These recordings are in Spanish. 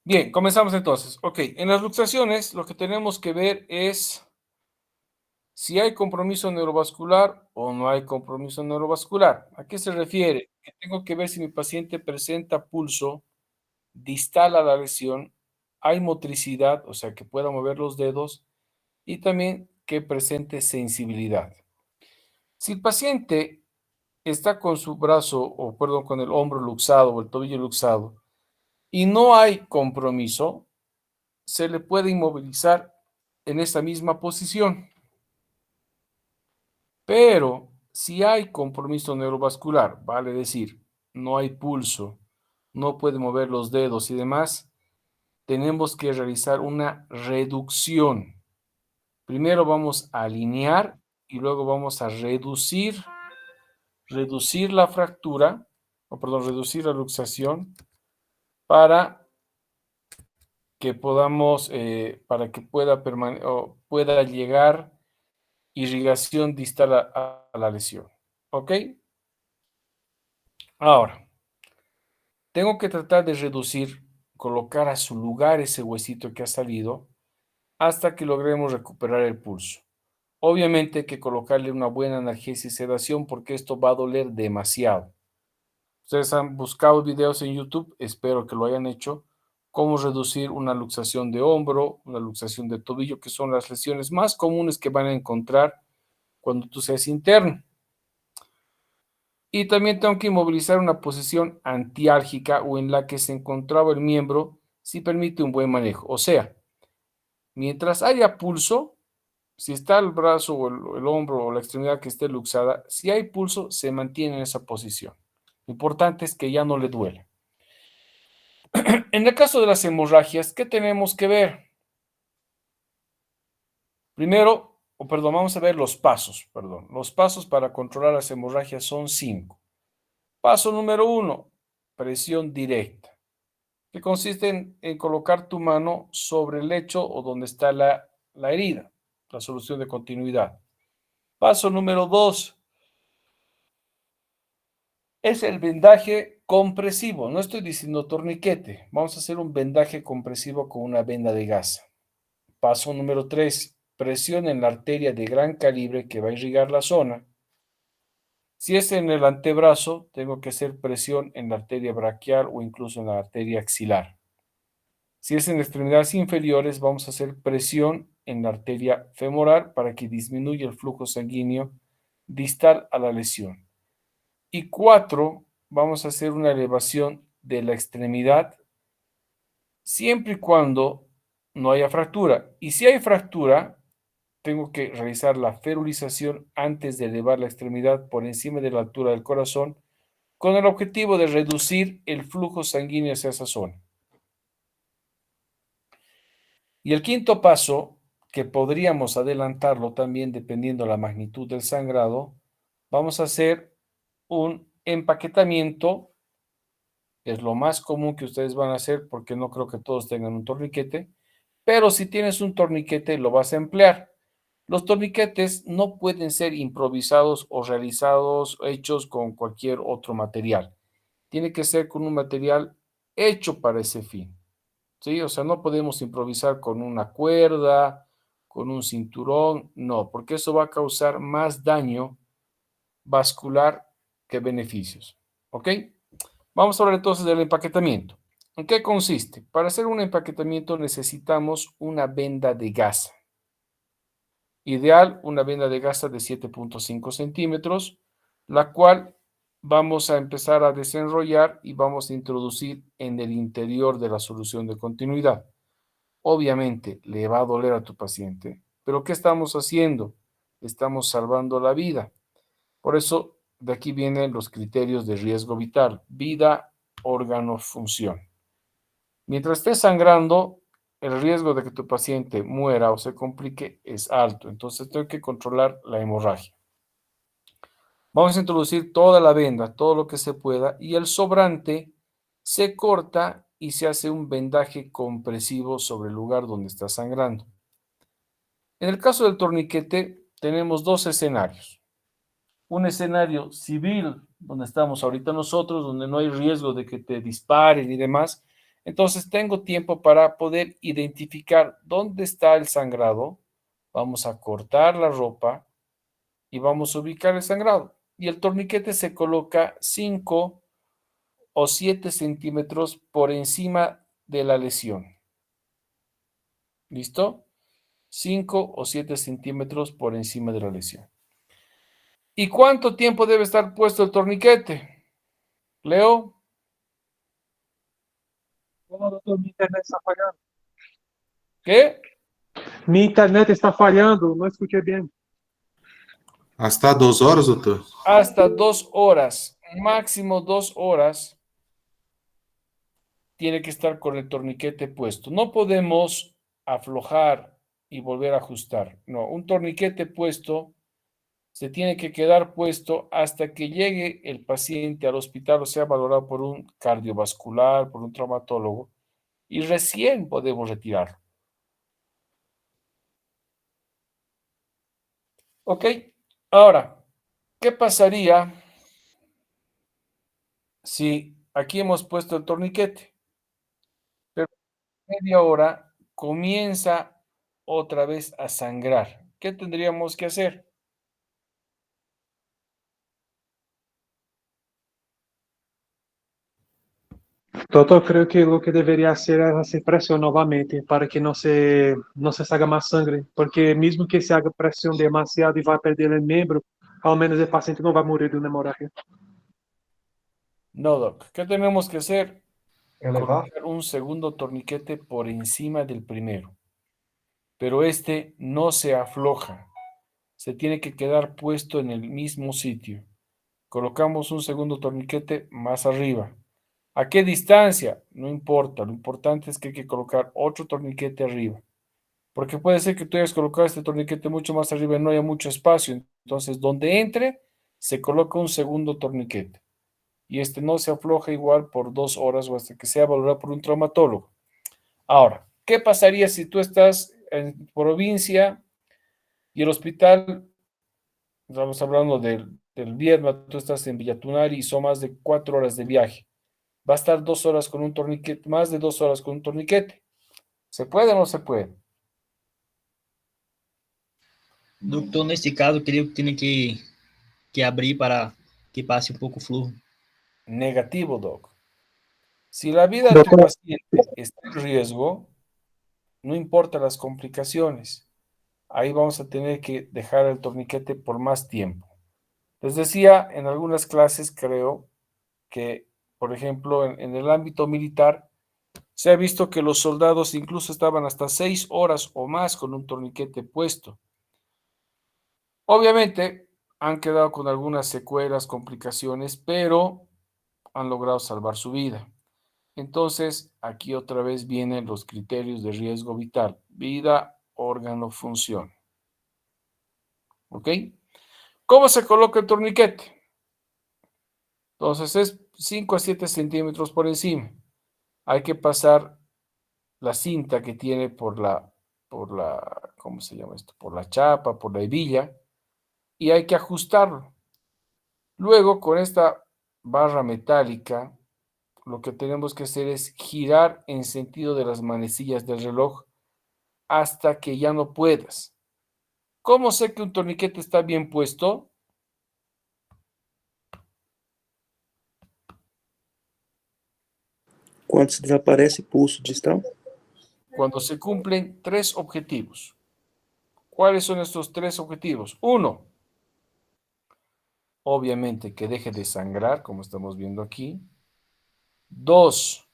Bien, comenzamos entonces. Ok, en las luxaciones lo que tenemos que ver es si hay compromiso neurovascular o no hay compromiso neurovascular. ¿A qué se refiere? Que tengo que ver si mi paciente presenta pulso distal a la lesión, hay motricidad, o sea, que pueda mover los dedos y también que presente sensibilidad. Si el paciente está con su brazo, o perdón, con el hombro luxado o el tobillo luxado y no hay compromiso, se le puede inmovilizar en esa misma posición. Pero si hay compromiso neurovascular, vale decir, no hay pulso, no puede mover los dedos y demás, tenemos que realizar una reducción. Primero vamos a alinear y luego vamos a reducir la fractura, o perdón, reducir la luxación para que podamos, para que pueda llegar irrigación distal a la lesión. ¿Ok? Ahora, tengo que tratar de reducir, colocar a su lugar ese huesito que ha salido hasta que logremos recuperar el pulso. Obviamente hay que colocarle una buena analgesia y sedación porque esto va a doler demasiado. Ustedes han buscado videos en YouTube, espero que lo hayan hecho, cómo reducir una luxación de hombro, una luxación de tobillo, que son las lesiones más comunes que van a encontrar cuando tú seas interno. Y también tengo que inmovilizar una posición antiálgica o en la que se encontraba el miembro si permite un buen manejo. O sea, mientras haya pulso, si está el brazo o el hombro o la extremidad que esté luxada, si hay pulso, se mantiene en esa posición. Lo importante es que ya no le duele. En el caso de las hemorragias, ¿qué tenemos que ver? Primero, o perdón, vamos a ver los pasos, perdón. Los pasos para controlar las hemorragias son 5. Paso número 1, presión directa, que consiste en colocar tu mano sobre el lecho o donde está la herida, la solución de continuidad. Paso número 2 es el vendaje compresivo. No estoy diciendo torniquete. Vamos a hacer un vendaje compresivo con una venda de gasa. Paso número 3, presión en la arteria de gran calibre que va a irrigar la zona. Si es en el antebrazo, tengo que hacer presión en la arteria braquial o incluso en la arteria axilar. Si es en extremidades inferiores, vamos a hacer presión en la arteria femoral para que disminuya el flujo sanguíneo distal a la lesión. Y 4, vamos a hacer una elevación de la extremidad siempre y cuando no haya fractura. Y si hay fractura, tengo que realizar la ferulización antes de elevar la extremidad por encima de la altura del corazón con el objetivo de reducir el flujo sanguíneo hacia esa zona. Y el quinto paso, que podríamos adelantarlo también dependiendo de la magnitud del sangrado, vamos a hacer un empaquetamiento. Es lo más común que ustedes van a hacer porque no creo que todos tengan un torniquete, pero si tienes un torniquete lo vas a emplear. Los torniquetes no pueden ser improvisados o realizados, hechos con cualquier otro material. Tiene que ser con un material hecho para ese fin. ¿Sí? O sea, no podemos improvisar con una cuerda, con un cinturón, no, porque eso va a causar más daño vascular que beneficios. ¿Ok? Vamos a hablar entonces del empaquetamiento. ¿En qué consiste? Para hacer un empaquetamiento necesitamos una venda de gasa. Ideal, una venda de gasa de 7.5 centímetros, la cual vamos a empezar a desenrollar y vamos a introducir en el interior de la solución de continuidad. Obviamente le va a doler a tu paciente, pero ¿qué estamos haciendo? Estamos salvando la vida. Por eso, de aquí vienen los criterios de riesgo vital: vida, órgano, función. Mientras esté sangrando, el riesgo de que tu paciente muera o se complique es alto. Entonces, tengo que controlar la hemorragia. Vamos a introducir toda la venda, todo lo que se pueda, y el sobrante se corta y se hace un vendaje compresivo sobre el lugar donde está sangrando. En el caso del torniquete, tenemos dos escenarios. Un escenario civil, donde estamos ahorita nosotros, donde no hay riesgo de que te disparen y demás. Entonces tengo tiempo para poder identificar dónde está el sangrado. Vamos a cortar la ropa y vamos a ubicar el sangrado. Y el torniquete se coloca 5 o 7 centímetros por encima de la lesión. ¿Listo? 5 o 7 centímetros por encima de la lesión. ¿Y cuánto tiempo debe estar puesto el torniquete? Leo. No, doctor, mi internet está fallando. ¿Qué? Mi internet está fallando, no escuché bien. Hasta 2 horas, doutor? Hasta 2 horas, máximo 2 horas, tiene que estar con el torniquete puesto. No podemos aflojar y volver a ajustar. No, un torniquete puesto se tiene que quedar puesto hasta que llegue el paciente al hospital o sea valorado por un cardiovascular, por un traumatólogo, y recién podemos retirarlo. ¿Ok? Ahora, ¿qué pasaría si aquí hemos puesto el torniquete? Pero media hora comienza otra vez a sangrar. ¿Qué tendríamos que hacer? Doctor, creo que lo que debería hacer es hacer presión nuevamente para que no se haga más sangre, porque mismo que se haga presión demasiado y va a perder el miembro, al menos el paciente no va a morir de una hemorragia. No, doc. ¿Qué tenemos que hacer? Elevar. Colocar un segundo torniquete por encima del primero, pero este no se afloja. Se tiene que quedar puesto en el mismo sitio. Colocamos un segundo torniquete más arriba. ¿A qué distancia? No importa. Lo importante es que hay que colocar otro torniquete arriba. Porque puede ser que tú hayas colocado este torniquete mucho más arriba y no haya mucho espacio. Entonces, donde entre, se coloca un segundo torniquete. Y este no se afloja igual por 2 horas o hasta que sea valorado por un traumatólogo. Ahora, ¿qué pasaría si tú estás en provincia y el hospital, estamos hablando del Viedma, tú estás en Villatunari y son más de 4 horas de viaje? Va a estar 2 horas con un torniquete, más de 2 horas con un torniquete. ¿Se puede o no se puede? Doutor, nesse caso, eu creio que tem que abrir para que passe um pouco o flujo. Negativo, doc. Si la vida de tu Doctor, paciente está en riesgo, no importa las complicaciones. Ahí vamos a tener que dejar el torniquete por más tiempo. Les decía en algunas clases, creo que, por ejemplo, en el ámbito militar, se ha visto que los soldados incluso estaban hasta 6 horas o más con un torniquete puesto. Obviamente han quedado con algunas secuelas, complicaciones, pero han logrado salvar su vida. Entonces, aquí otra vez vienen los criterios de riesgo vital: vida, órgano, función. ¿Ok? ¿Cómo se coloca el torniquete? Entonces es 5 a 7 centímetros por encima. Hay que pasar la cinta que tiene ¿cómo se llama esto? Por la chapa, por la hebilla, y hay que ajustarlo. Luego, con esta barra metálica, lo que tenemos que hacer es girar en sentido de las manecillas del reloj hasta que ya no puedas. ¿Cómo sé que un torniquete está bien puesto? Quando se desaparece pulso distal, Cuando se cumplen 3 objetivos. ¿Cuáles son estos 3 objetivos? Uno, obviamente que deje de sangrar, como estamos viendo aquí. Dos,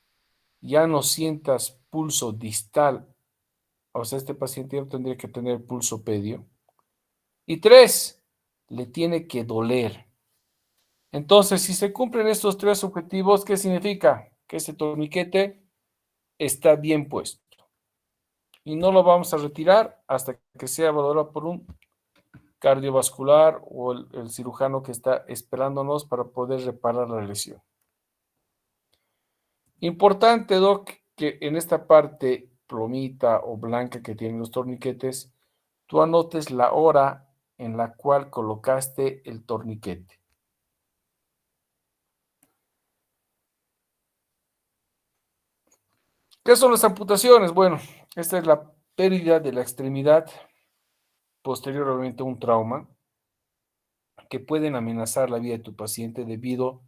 ya no sientas pulso distal, o sea, este paciente ya no tendría que tener pulso pedio. Y tres, le tiene que doler. Entonces, si se cumplen estos 3 objetivos, ¿qué significa? Que ese torniquete está bien puesto. Y no lo vamos a retirar hasta que sea valorado por un cardiovascular o el cirujano que está esperándonos para poder reparar la lesión. Importante, Doc, que en esta parte plomita o blanca que tienen los torniquetes, tú anotes la hora en la cual colocaste el torniquete. ¿Qué son las amputaciones? Bueno, esta es la pérdida de la extremidad posterior, obviamente, a un trauma que pueden amenazar la vida de tu paciente debido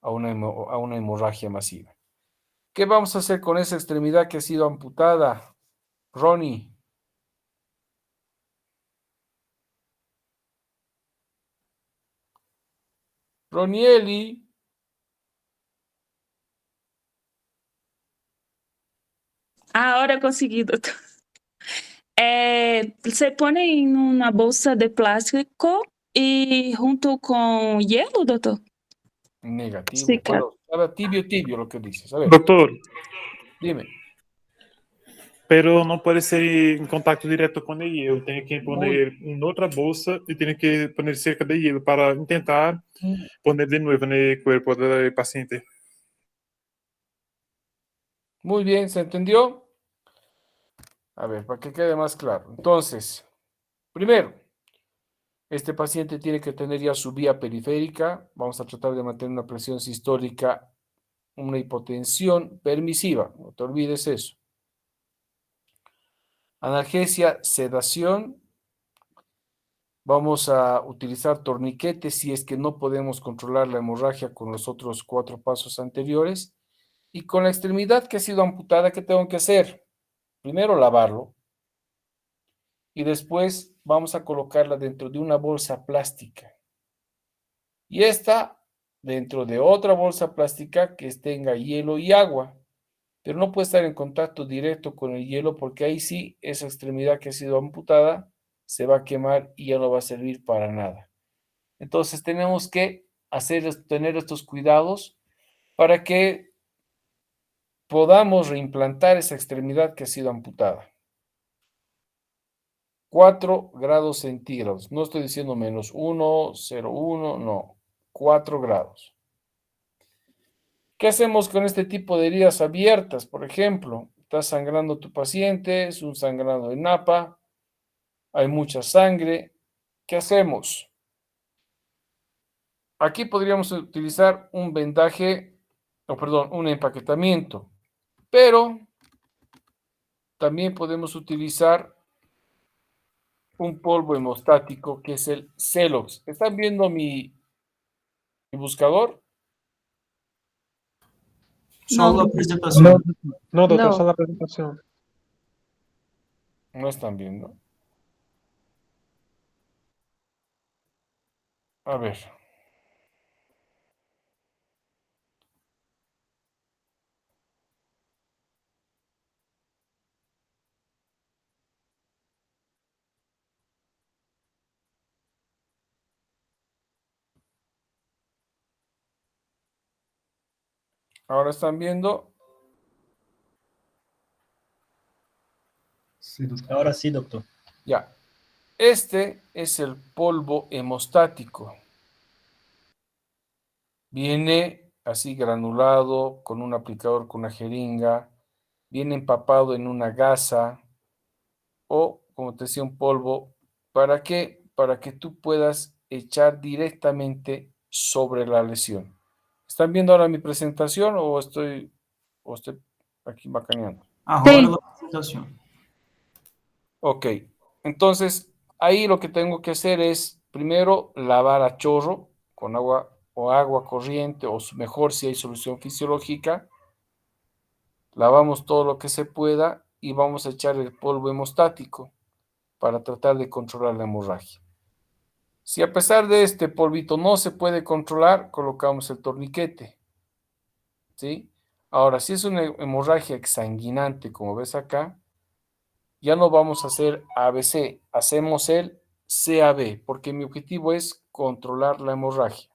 a a una hemorragia masiva. ¿Qué vamos a hacer con esa extremidad que ha sido amputada, Ronnie? Ronieli, Ahora consegui, doutor. Você põe em uma bolsa de plástico e junto com hielo, doutor? negativo. Secar. Bueno, ahora tibio, tibio lo que dices. A ver, Doutor, dime. pero não pode ser em contato direto com o hielo. Tenho que pôr Muy, em outra bolsa e tenho que pôr cerca de hielo para tentar pôr de novo no corpo do paciente. muy bien, ¿se entendió? A ver, para que quede más claro. Entonces, primero, este paciente tiene que tener ya su vía periférica. Vamos a tratar de mantener una presión sistólica, una hipotensión permisiva. No te olvides eso. Analgesia, sedación. Vamos a utilizar torniquetes si es que no podemos controlar la hemorragia con los otros 4 pasos anteriores. Y con la extremidad que ha sido amputada, ¿qué tengo que hacer? Primero lavarlo y después vamos a colocarla dentro de una bolsa plástica. Y esta dentro de otra bolsa plástica que tenga hielo y agua. Pero no puede estar en contacto directo con el hielo porque ahí sí esa extremidad que ha sido amputada se va a quemar y ya no va a servir para nada. Entonces tenemos que tener estos cuidados para que podamos reimplantar esa extremidad que ha sido amputada. 4 grados centígrados. No estoy diciendo menos 1, 0,1, no. 4 grados. ¿Qué hacemos con este tipo de heridas abiertas? Por ejemplo, está sangrando tu paciente, es un sangrado de napa, hay mucha sangre. ¿Qué hacemos? Aquí podríamos utilizar un vendaje, o perdón, un empaquetamiento, pero también podemos utilizar un polvo hemostático que es el Celox. ¿Están viendo mi buscador? Solo a Não, apresentação. Não, doutor, não. só na apresentação. No están viendo. A ver. Ahora están viendo. Sí, doctor. Agora sim, doutor. Ya. Este es el polvo hemostático. Viene así granulado, con un aplicador, con una jeringa. Viene empapado en una gasa o, como te decía, un polvo. ¿Para qué? Para que tú puedas echar directamente sobre la lesión. ¿Están viendo ahora mi presentación o estoy aquí bacaneando? Agora Sim. a apresentação. Ok, entonces ahí lo que tengo que hacer es primero lavar a chorro con agua o agua corriente o mejor si hay solución fisiológica. Lavamos todo lo que se pueda y vamos a echar el polvo hemostático para tratar de controlar la hemorragia. Si a pesar de este polvito no se puede controlar, colocamos el torniquete, ¿sí? Ahora, si es una hemorragia exsanguinante, como ves acá, ya no vamos a hacer ABC, hacemos el CAB, porque mi objetivo es controlar la hemorragia.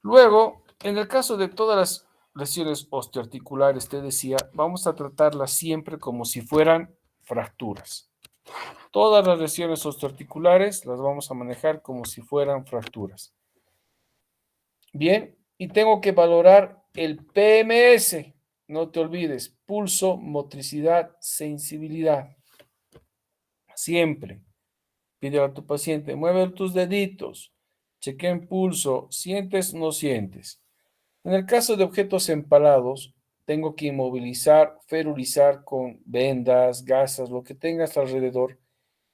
Luego, en el caso de todas las lesiones osteoarticulares, te decía, vamos a tratarlas siempre como si fueran fracturas. Todas las lesiones osteoarticulares las vamos a manejar como si fueran fracturas. Bien, y tengo que valorar el PMS. No te olvides, pulso, motricidad, sensibilidad. Siempre. Pídele a tu paciente, mueve tus deditos, chequea en pulso, sientes, no sientes. En el caso de objetos empalados, tengo que inmovilizar, ferulizar con vendas, gasas, lo que tengas alrededor,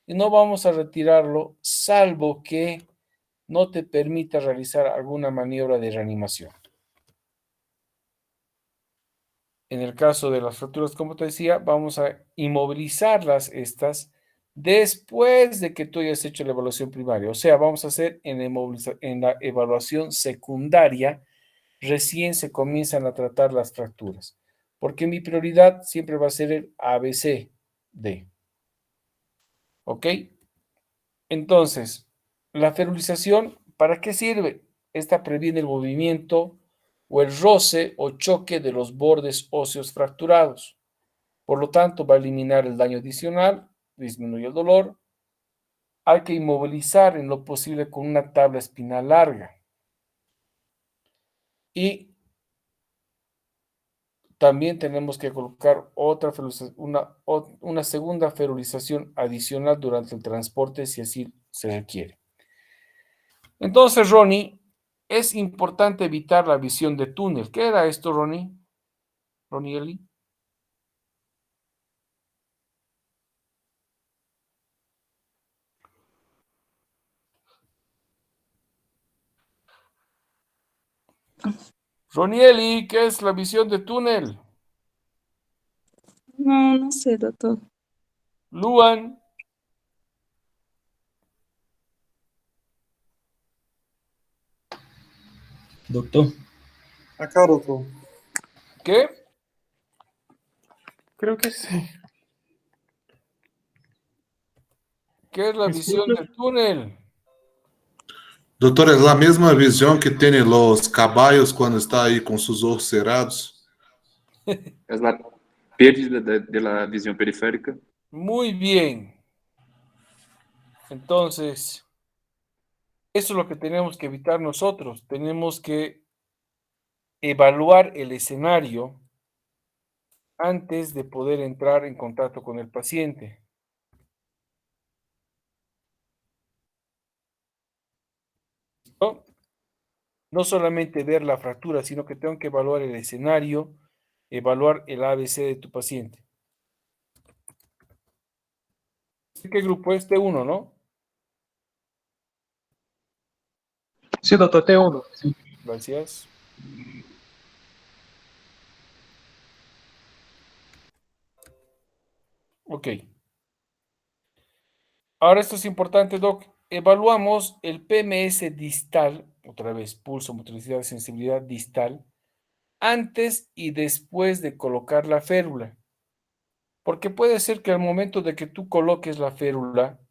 y no vamos a retirarlo salvo que no te permita realizar alguna maniobra de reanimación. En el caso de las fracturas, como te decía, vamos a inmovilizarlas estas después de que tú hayas hecho la evaluación primaria. O sea, vamos a hacer en la evaluación secundaria, recién se comienzan a tratar las fracturas. Porque mi prioridad siempre va a ser el ABCD. ¿Ok? Entonces, la ferulización, ¿para qué sirve? Esta previene el movimiento o el roce o choque de los bordes óseos fracturados. Por lo tanto, va a eliminar el daño adicional, disminuye el dolor. Hay que inmovilizar en lo posible con una tabla espinal larga. Y también tenemos que colocar una segunda ferulización adicional durante el transporte si así se requiere. Entonces, Ronnie, es importante evitar la visión de túnel. ¿Qué era esto, Ronnie? Ronnie Eli. Ronnie Eli, ¿qué es la visión de túnel? No, no sé, doctor. Luan, Doctor, Acá, doutor. ¿qué? Creo que sí. ¿Qué es la ¿Me visión escucha? del túnel? Doutor, é a mesma visão que tem os caballos quando está aí com seus ojos cerrados? Es la pérdida de la visión periférica. Muy bien. Entonces, eso es lo que tenemos que evitar nosotros. Tenemos que evaluar el escenario antes de poder entrar en contacto con el paciente. ¿No? No solamente ver la fractura, sino que tengo que evaluar el escenario, evaluar el ABC de tu paciente. ¿Qué grupo es? T1, ¿no? Sí, doutor, tem uno. Gracias. Ok. Ahora esto es importante, Doc. Evaluamos el PMS distal, otra vez, pulso, motricidad, sensibilidad distal, antes y después de colocar la férula. Porque puede ser que al momento de que tú coloques la férula,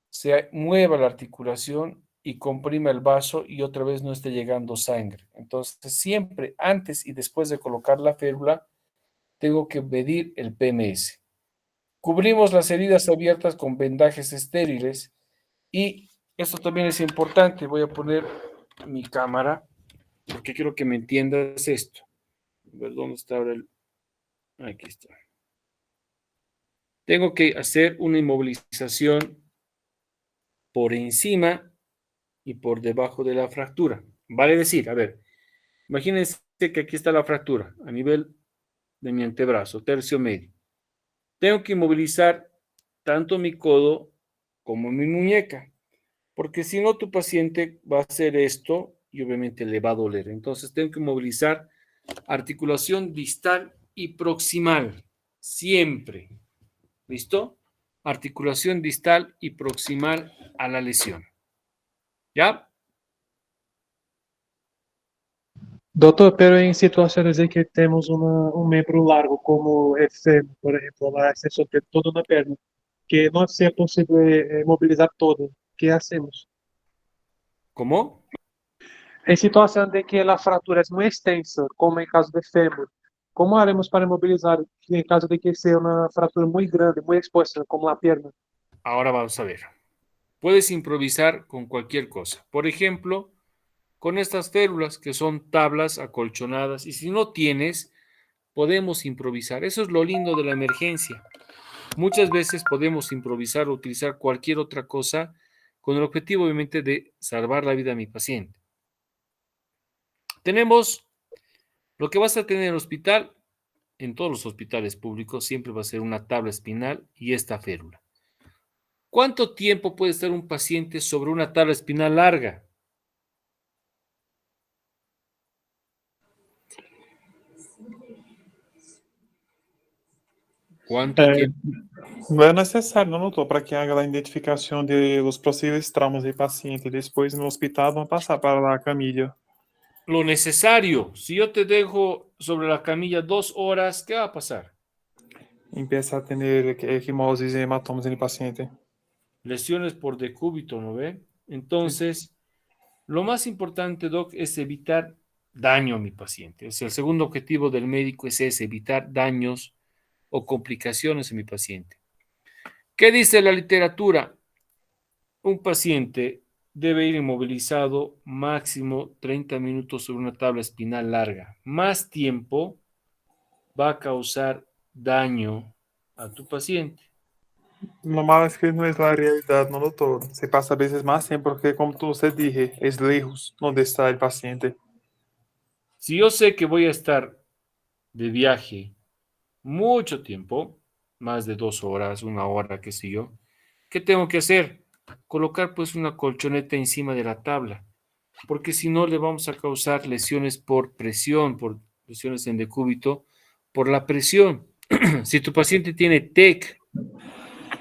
se mueva la articulación y comprima el vaso y otra vez no esté llegando sangre. Entonces, siempre antes y después de colocar la férula, tengo que medir el PMS. Cubrimos las heridas abiertas con vendajes estériles y esto también es importante. Voy a poner mi cámara porque quiero que me entiendas esto. A ver, ¿dónde está ahora el...? Aquí está. Tengo que hacer una inmovilización por encima y por debajo de la fractura. Vale decir, a ver, imagínense que aquí está la fractura a nivel de mi antebrazo, tercio medio. Tengo que inmovilizar tanto mi codo como mi muñeca, porque si no, tu paciente va a hacer esto y obviamente le va a doler. Entonces, tengo que movilizar articulación distal y proximal, siempre. ¿Listo? Articulación distal y proximal a la lesión. ¿Ya? Doutor, pero em situações em que temos um membro largo, como o fêmur, por exemplo, a extensão de toda na perna, que não seja possível mobilizar todo, o que hacemos? ¿Cómo? Em situação de que a fratura é muito extensa, como em caso de fêmur, como haremos para mobilizar em caso de que seja uma fratura muito grande, muito exposta, como a perna? Ahora vamos a ver. Puedes improvisar con cualquier cosa. Por ejemplo, con estas férulas que son tablas acolchonadas. Y si no tienes, podemos improvisar. Eso es lo lindo de la emergencia. Muchas veces podemos improvisar o utilizar cualquier otra cosa con el objetivo, obviamente, de salvar la vida a mi paciente. Tenemos lo que vas a tener en el hospital, en todos los hospitales públicos siempre va a ser una tabla espinal y esta férula. ¿Cuánto tiempo puede estar un paciente sobre una tabla espinal larga? ¿Cuánto É, tiempo? não é necessário, não, doutor, para que haga a identificação dos possíveis traumas do paciente. Depois, no hospital, vão passar para a camilla. Lo necesario. Si yo te dejo sobre la camilla 2 horas, ¿qué va a pasar? Empieza a ter equimoses e hematomas no paciente. Lesiones por decúbito, ¿no ve? Entonces, lo más importante, Doc, es evitar daño a mi paciente. O sea, el segundo objetivo del médico es ese, evitar daños o complicaciones en mi paciente. ¿Qué dice la literatura? Un paciente debe ir inmovilizado máximo 30 minutos sobre una tabla espinal larga. Más tiempo va a causar daño a tu paciente. No mal es que não é a realidade, não, doutor. Se passa vezes mais tempo, porque, como você dije, é lejos onde está o paciente. Si yo sé que voy a estar de viaje mucho tiempo, más de 2 horas, 1 hora, qué sé yo, ¿qué tengo que hacer? Colocar pues una colchoneta encima de la tabla, porque si no le vamos a causar lesiones por presión, por lesiones en decúbito, por la presión. Si tu paciente tiene TEC,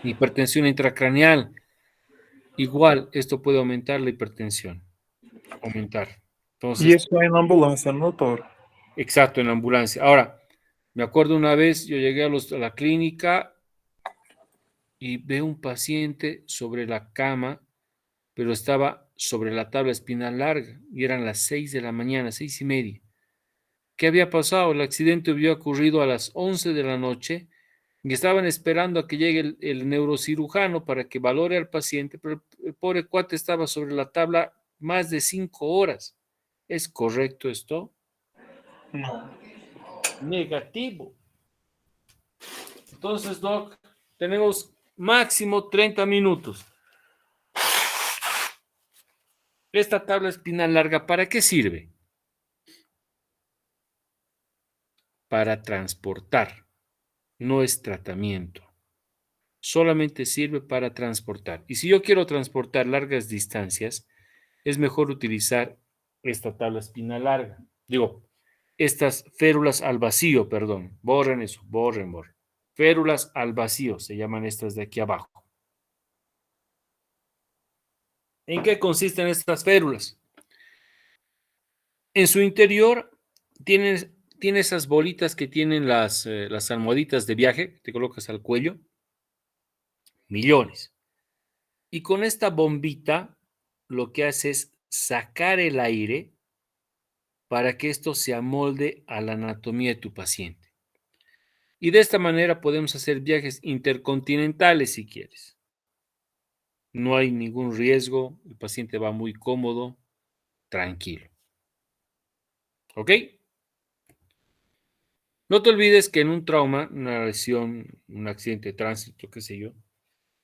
hipertensión intracraneal, igual esto puede aumentar la hipertensión, aumentar. E Entonces, isso é na ambulância, não, doutor? exacto, en la ambulancia. Ahora, me acuerdo una vez, yo llegué a la clínica y veo un paciente sobre la cama, pero estaba sobre la tabla espinal larga y eran las 6 de la mañana, 6:30. ¿Qué había pasado? El accidente había ocurrido a las 11 de la noche y estaban esperando a que llegue el neurocirujano para que valore al paciente, pero el pobre cuate estaba sobre la tabla más de 5 horas. ¿Es correcto esto? Não. Negativo. Entonces, Doc, tenemos máximo 30 minutos. Esta tabla espinal larga, ¿para qué sirve? Para transportar, no es tratamiento. Solamente sirve para transportar. Y si yo quiero transportar largas distancias, es mejor utilizar esta tabla espinal larga. Digo, estas férulas al vacío, perdón. Borren eso, borren. Férulas al vacío, se llaman estas de aquí abajo. ¿En qué consisten estas férulas? En su interior tiene esas bolitas que tienen las almohaditas de viaje, que te colocas al cuello, millones. Y con esta bombita lo que hace es sacar el aire para que esto se amolde a la anatomía de tu paciente. Y de esta manera podemos hacer viajes intercontinentales si quieres. No hay ningún riesgo, el paciente va muy cómodo, tranquilo. ¿Ok? No te olvides que en un trauma, una lesión, un accidente de tránsito, qué sé yo,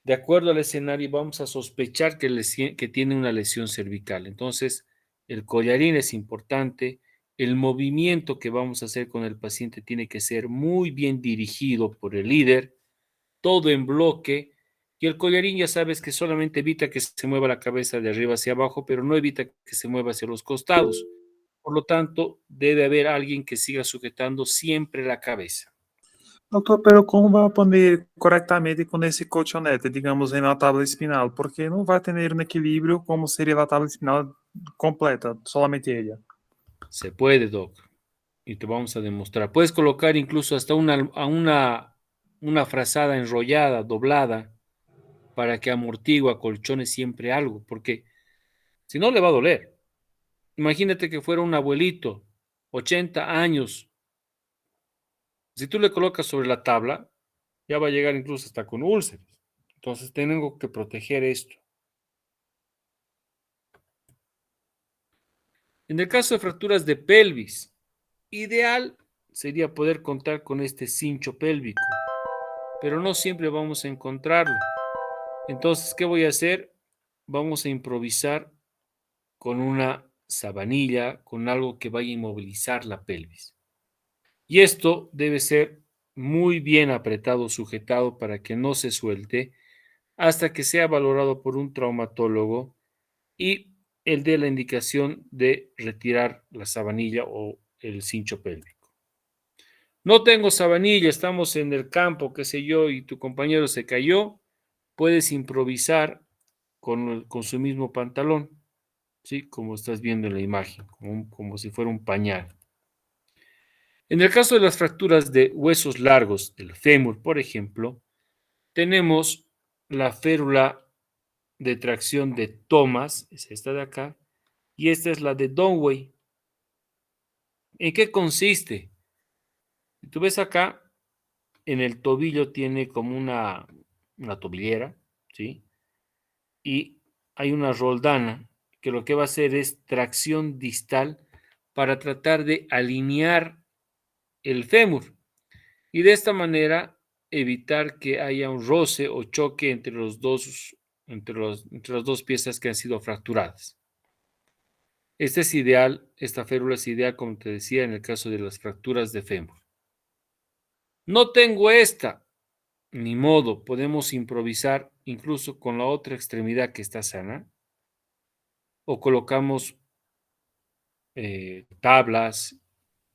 de acuerdo al escenario vamos a sospechar que tiene una lesión cervical. Entonces, el collarín es importante, el movimiento que vamos a hacer con el paciente tiene que ser muy bien dirigido por el líder, todo en bloque, y el collarín ya sabes que solamente evita que se mueva la cabeza de arriba hacia abajo, pero no evita que se mueva hacia los costados. Por lo tanto, debe haber alguien que siga sujetando siempre la cabeza. Doutor, pero como vai poner corretamente com esse colchonete, digamos, na tábua espinal? Porque não vai ter um equilíbrio como seria a tábua espinal completa, solamente ella. Se puede, Doc, y te vamos a demostrar. Puedes colocar incluso hasta una frazada enrollada, doblada, para que amortigue, acolchone siempre algo, porque si no le va a doler. Imagínate que fuera un abuelito, 80 años. Si tú le colocas sobre la tabla, ya va a llegar incluso hasta con úlceras. Entonces tengo que proteger esto. En el caso de fracturas de pelvis, ideal sería poder contar con este cincho pélvico, pero no siempre vamos a encontrarlo. Entonces, ¿qué voy a hacer? Vamos a improvisar con una sabanilla, con algo que vaya a inmovilizar la pelvis. Y esto debe ser muy bien apretado, sujetado para que no se suelte hasta que sea valorado por un traumatólogo y él dé la indicación de retirar la sabanilla o el cincho pélvico. No tengo sabanilla, estamos en el campo, qué sé yo, y tu compañero se cayó, puedes improvisar con su mismo pantalón, ¿sí? Como estás viendo en la imagen, como si fuera un pañal. En el caso de las fracturas de huesos largos del fémur, por ejemplo, tenemos la férula de tracción de Thomas, es esta de acá, y esta es la de Donway. ¿En qué consiste? Tú ves acá, en el tobillo tiene como una tobillera, ¿sí? Y hay una roldana que lo que va a hacer es tracción distal para tratar de alinear el fémur y de esta manera evitar que haya un roce o choque entre entre las dos piezas que han sido fracturadas. Este es ideal, esta férula es ideal, como te decía, en el caso de las fracturas de fémur. No tengo esta, ni modo, podemos improvisar incluso con la otra extremidad que está sana, o colocamos tablas,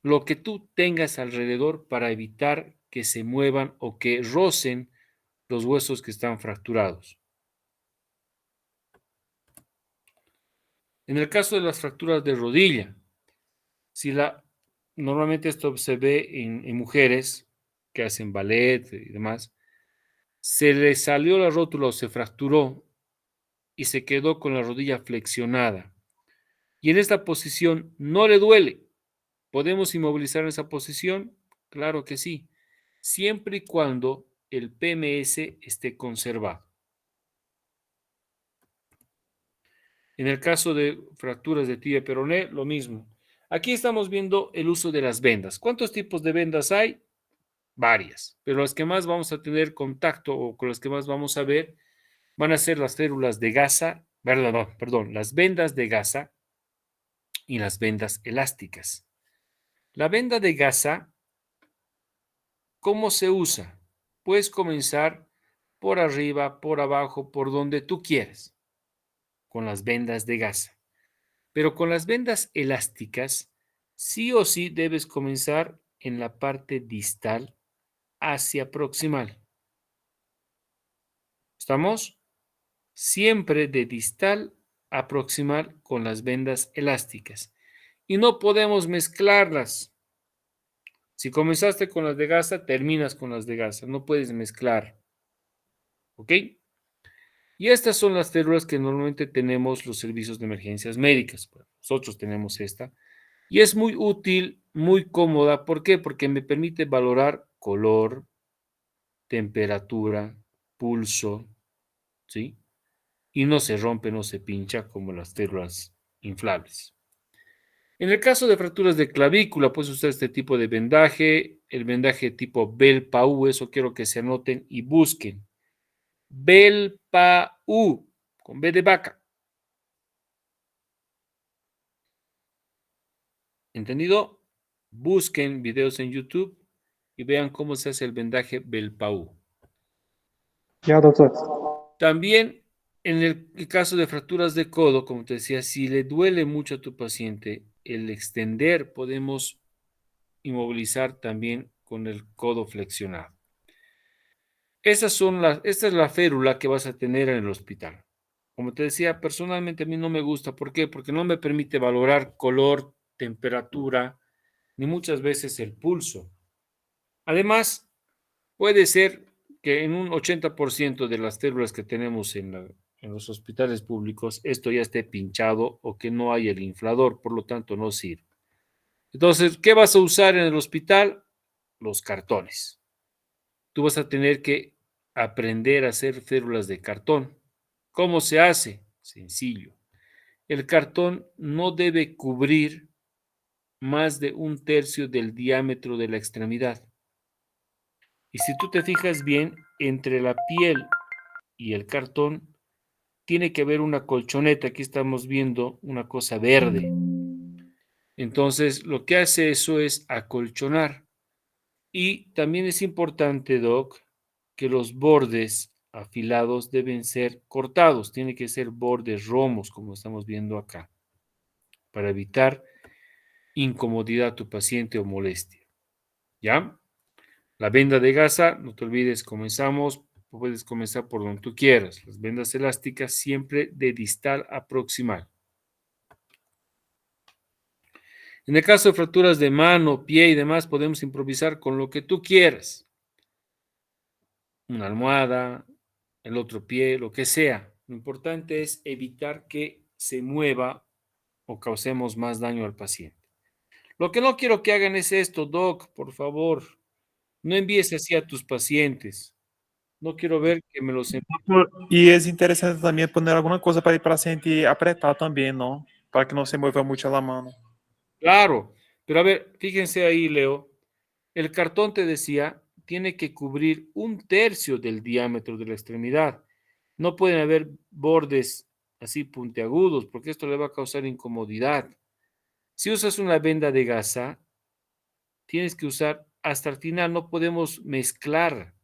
lo que tú tengas alrededor para evitar que se muevan o que rocen los huesos que están fracturados. En el caso de las fracturas de rodilla, normalmente esto se ve en mujeres que hacen ballet y demás, se le salió la rótula o se fracturó y se quedó con la rodilla flexionada. Y en esta posición no le duele. ¿Podemos inmovilizar esa posición? Claro que sí, siempre y cuando el PMS esté conservado. En el caso de fracturas de tibia peroné, lo mismo. Aquí estamos viendo el uso de las vendas. ¿Cuántos tipos de vendas hay? Varias, pero las que más vamos a tener contacto o con las que más vamos a ver van a ser las férulas de gasa, perdón, las vendas de gasa y las vendas elásticas. La venda de gasa, ¿cómo se usa? Puedes comenzar por arriba, por abajo, por donde tú quieras, con las vendas de gasa. Pero con las vendas elásticas, sí o sí debes comenzar en la parte distal hacia proximal. ¿Estamos? Siempre de distal a proximal con las vendas elásticas. Y no podemos mezclarlas. Si comenzaste con las de gasa, terminas con las de gasa. No puedes mezclar. ¿Ok? Y estas son las férulas que normalmente tenemos los servicios de emergencias médicas. Nosotros tenemos esta. Y es muy útil, muy cómoda. ¿Por qué? Porque me permite valorar color, temperatura, pulso, ¿sí? Y no se rompe, no se pincha como las férulas inflables. En el caso de fracturas de clavícula, puedes usar este tipo de vendaje, el vendaje tipo Bell-Pau, eso quiero que se anoten y busquen. Bell-Pau, con B de vaca. ¿Entendido? Busquen videos en YouTube y vean cómo se hace el vendaje Bell-Pau. Ya, doctor. También en el caso de fracturas de codo, como te decía, si le duele mucho a tu paciente el extender, podemos inmovilizar también con el codo flexionado. Esta es la férula que vas a tener en el hospital. Como te decía, personalmente a mí no me gusta. ¿Por qué? Porque no me permite valorar color, temperatura, ni muchas veces el pulso. Además, puede ser que en un 80% de las férulas que tenemos en los hospitales públicos, esto ya esté pinchado o que no haya el inflador, por lo tanto no sirve. Entonces, ¿qué vas a usar en el hospital? Los cartones. Tú vas a tener que aprender a hacer férulas de cartón. ¿Cómo se hace? Sencillo. El cartón no debe cubrir más de 1/3 del diámetro de la extremidad. Y si tú te fijas bien, entre la piel y el cartón tiene que haber una colchoneta. Aquí estamos viendo una cosa verde. Entonces, lo que hace eso es acolchonar. Y también es importante, Doc, que los bordes afilados deben ser cortados. Tiene que ser bordes romos, como estamos viendo acá, para evitar incomodidad a tu paciente o molestia. ¿Ya? La venda de gasa, no te olvides, comenzamos, puedes comenzar por donde tú quieras. Las vendas elásticas siempre de distal a proximal. En el caso de fracturas de mano, pie y demás, podemos improvisar con lo que tú quieras. Una almohada, el otro pie, lo que sea. Lo importante es evitar que se mueva o causemos más daño al paciente. Lo que no quiero que hagan es esto, Doc, por favor. No envíes así a tus pacientes. No quiero ver que me los envíen. E é interessante também poner alguma coisa para o paciente apertar também, não? Para que não se mueva mucho la mano. Claro, pero a ver, fíjense ahí, Leo. El cartón te decía, tiene que cubrir 1/3 del diámetro de la extremidad. No pueden haber bordes así puntiagudos, porque esto le va a causar incomodidad. Si usas una venda de gasa, tienes que usar hasta el final, no podemos mezclar.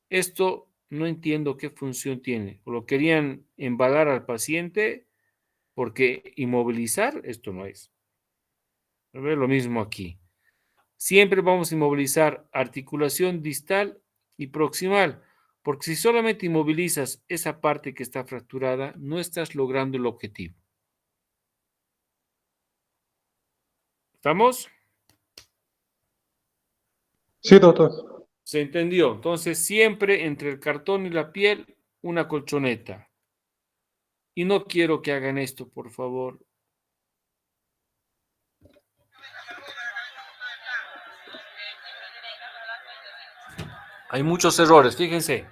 Esto no entiendo qué función tiene. O lo querían embalar al paciente, porque inmovilizar esto no es. A ver, lo mismo aquí. Siempre vamos a inmovilizar articulación distal y proximal, porque si solamente inmovilizas esa parte que está fracturada, no estás logrando el objetivo. ¿Estamos? Sí, doctor. ¿Se entendió? Entonces, siempre entre el cartón y la piel, una colchoneta. Y no quiero que hagan esto, por favor. Hay muchos errores, fíjense.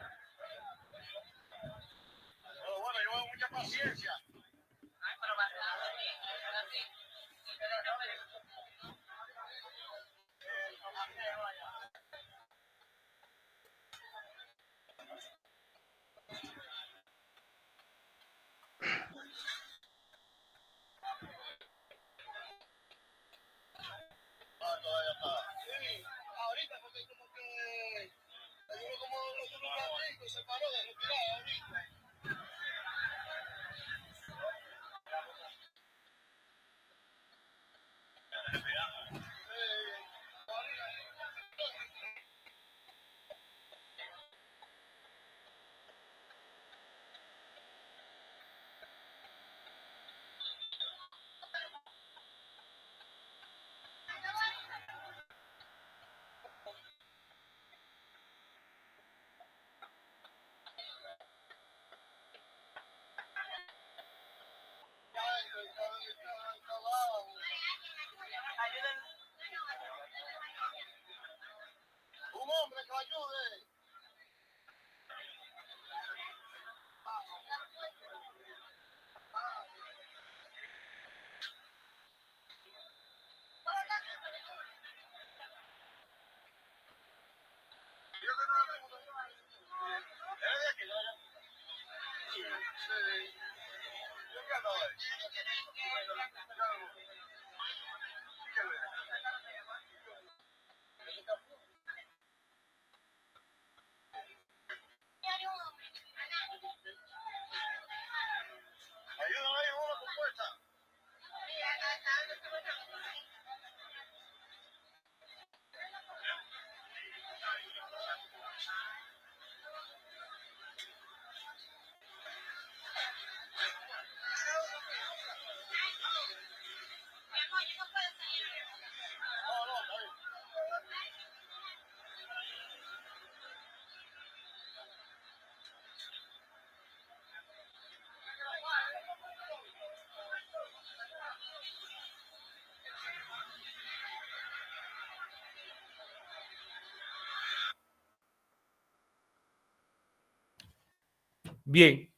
Bien,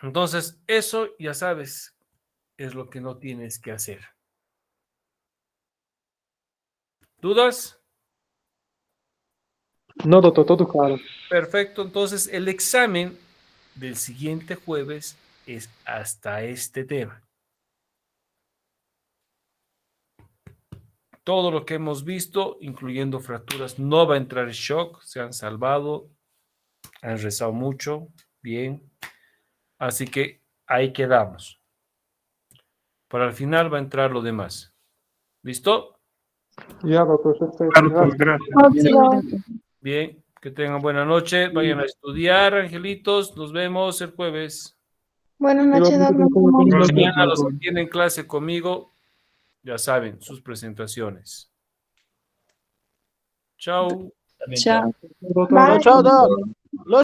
entonces eso ya sabes es lo que no tienes que hacer. ¿Dudas? No, doctor, todo claro. Perfecto, entonces el examen del siguiente jueves es hasta este tema. Todo lo que hemos visto, incluyendo fracturas, no va a entrar el shock. Se han salvado, han rezado mucho, bien. Así que ahí quedamos. Para el final va a entrar lo demás. ¿Listo? Ya, doctor, perfecto. Claro, Gracias. gracias. Bien, que tengan buena noche. Vayan a estudiar, angelitos. Nos vemos el jueves. Buenas noches, Igualmente, Doc. doctor, buenas noches. Mañana los que tienen clase conmigo, ya saben, sus presentaciones. Chao. También, Chao. Doctor, Bye. Chao, Doc.